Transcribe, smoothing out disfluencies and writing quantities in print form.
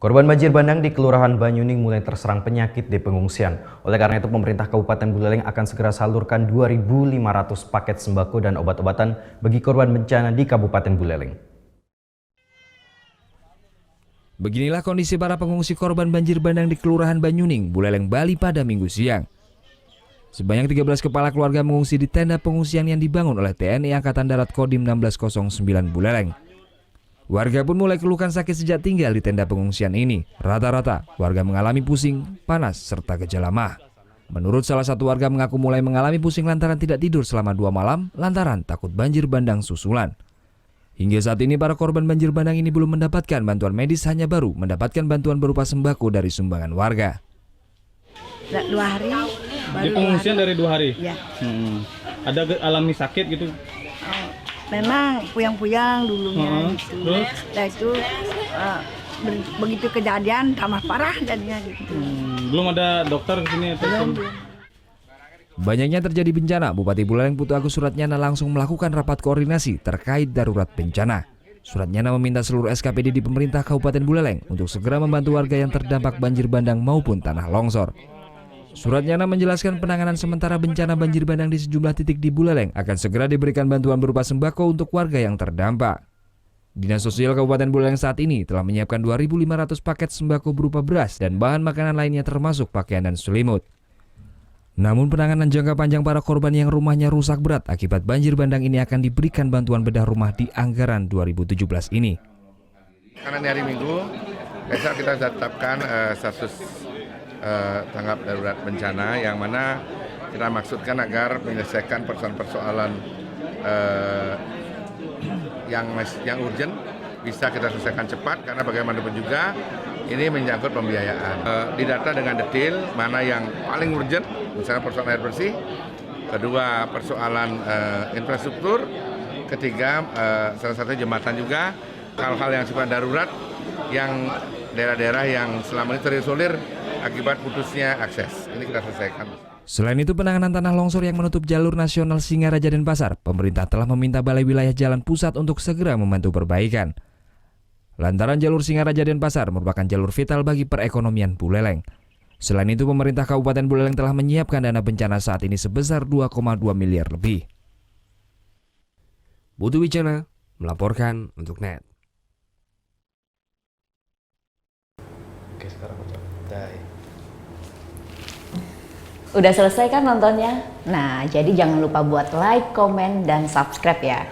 Korban banjir bandang di Kelurahan Banyuning mulai terserang penyakit di pengungsian. Oleh karena itu, pemerintah Kabupaten Buleleng akan segera salurkan 2.500 paket sembako dan obat-obatan bagi korban bencana di Kabupaten Buleleng. Beginilah kondisi para pengungsi korban banjir bandang di Kelurahan Banyuning, Buleleng, Bali pada Minggu siang. Sebanyak 13 kepala keluarga mengungsi di tenda pengungsian yang dibangun oleh TNI Angkatan Darat Kodim 1609 Buleleng. Warga pun mulai keluhkan sakit sejak tinggal di tenda pengungsian ini. Rata-rata warga mengalami pusing, panas, serta gejala mah. Menurut salah satu warga mengaku mulai mengalami pusing lantaran tidak tidur selama 2 malam lantaran takut banjir bandang susulan. Hingga saat ini para korban banjir bandang ini belum mendapatkan bantuan medis, hanya baru mendapatkan bantuan berupa sembako dari sumbangan warga. 2 hari. Di pengungsian dari 2 hari? Ya. Ada alami sakit gitu? Memang puyang-puyang dulunya gitu. Terus? Nah itu begitu kejadian tambah parah jadinya gitu. Belum ada dokter ke sini? Belum. Banyaknya terjadi bencana, Bupati Buleleng Putu Agus Suratnyana langsung melakukan rapat koordinasi terkait darurat bencana. Suratnyana meminta seluruh SKPD di pemerintah Kabupaten Buleleng untuk segera membantu warga yang terdampak banjir bandang maupun tanah longsor. Suratnyana menjelaskan penanganan sementara bencana banjir bandang di sejumlah titik di Buleleng akan segera diberikan bantuan berupa sembako untuk warga yang terdampak. Dinas Sosial Kabupaten Buleleng saat ini telah menyiapkan 2.500 paket sembako berupa beras dan bahan makanan lainnya termasuk pakaian dan selimut. Namun penanganan jangka panjang para korban yang rumahnya rusak berat akibat banjir bandang ini akan diberikan bantuan bedah rumah di anggaran 2017 ini. Karena ini hari Minggu, besok kita tetapkan status tanggap darurat bencana, yang mana kita maksudkan agar menyelesaikan persoalan-persoalan yang urgent bisa kita selesaikan cepat, karena bagaimanapun juga ini menyangkut pembiayaan. Didata dengan detail mana yang paling urgent, misalnya persoalan air bersih, kedua persoalan infrastruktur, ketiga salah satu jembatan juga, hal-hal yang sifat darurat yang daerah-daerah yang selama ini terisolir akibat putusnya akses. Ini kita selesaikan. Selain itu, penanganan tanah longsor yang menutup jalur nasional Singaraja Denpasar, pemerintah telah meminta Balai Wilayah Jalan Pusat untuk segera membantu perbaikan. Lantaran jalur Singaraja Denpasar merupakan jalur vital bagi perekonomian Buleleng. Selain itu, pemerintah Kabupaten Buleleng telah menyiapkan dana bencana saat ini sebesar 2,2 miliar lebih. Putu Wicana melaporkan untuk NET. Oke, sekarang Udah selesai kan nontonnya? Nah, jadi jangan lupa buat like, komen, dan subscribe ya.